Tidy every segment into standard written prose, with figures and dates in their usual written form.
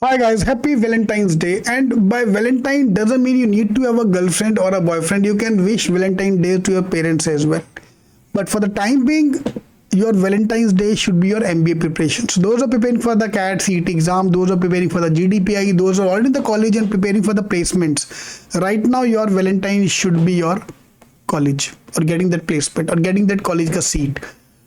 Hi guys, happy Valentine's Day. And by Valentine doesn't mean you need to have a girlfriend or a boyfriend. You can wish Valentine's Day to your parents as well. But for the time being, your Valentine's Day should be your MBA preparations. Those are preparing for the CAT CET exam, those are preparing for the GDPI, those are already in the college and preparing for the placements. Right now, your Valentine should be your college or getting that placement or getting that college ka seat.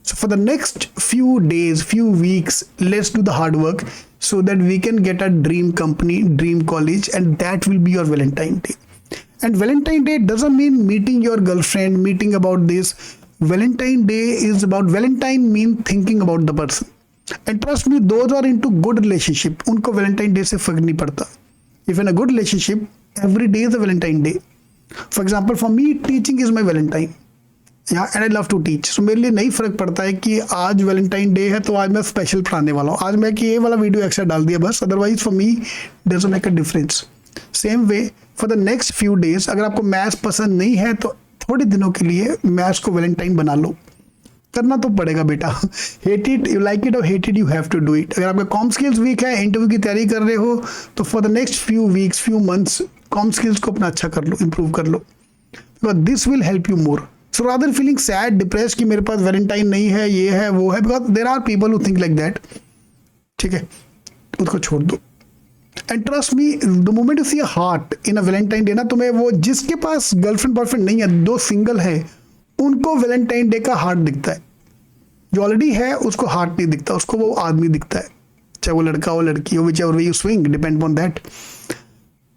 So for the next few days, few weeks, let's do the hard work so that we can get a dream company, dream college, and that will be your Valentine Day. And Valentine Day doesn't mean meeting your girlfriend, meeting about this. Valentine Day is about Valentine mean thinking about the person. And trust me, those are into good relationship. उनको Valentine Day से फर्क नहीं पड़ता. If in a good relationship, every day is a Valentine Day. For example, for me, teaching is my Valentine. Yeah and I love to teach. So मेरे लिए नहीं फर्क पड़ता है कि आज वैलेंटाइन डे है तो आज मैं स्पेशल पढ़ाने वाला हूँ. आज मैं कि ये वाला वीडियो एक्स्ट्रा डाल दिया बस. Otherwise for me doesn't make a difference. Same way for the next few days, अगर आपको मैथ्स पसंद नहीं है तो थोड़े दिनों के लिए मैथ्स को वैलेंटाइन बना लो. करना तो पड़ेगा बेटा. Hate it you like it or hate it you have to do it. अगर आपका कॉम स्किल्स वीक है, इंटरव्यू की तैयारी कर रहे हो, तो for the next few weeks few months comm skills को अपना अच्छा कर लो, इंप्रूव कर लो. This will help you more. So rather feeling sad, depressed कि मेरे पास वैलेंटाइन नहीं है, ये है वो है, because there are people who think like that. ठीक है, उसको छोड़ दो. And trust me, the moment you see a heart in a Valentine Day ना, तुम्हें वो जिसके पास गर्लफ्रेंड बॉयफ्रेंड नहीं है, दो सिंगल है, उनको वैलेंटाइन डे का हार्ट दिखता है. जो ऑलरेडी है उसको हार्ट नहीं दिखता, उसको वो आदमी दिखता है, चाहे वो लड़का हो लड़की हो, whichever way you swing, depend on that.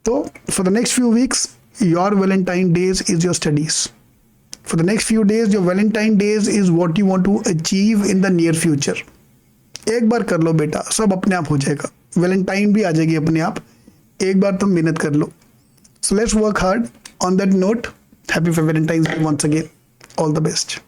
तो for the next few weeks, your Valentine days is your studies. For the next few days, your Valentine days is what you want to achieve in the near future. एक बार कर लो बेटा, सब अपने आप हो जाएगा. Valentine भी आ जाएगी अपने आप. एक बार तुम मेहनत कर लो. So let's work hard. On that note, happy Valentine's Day once again. All the best.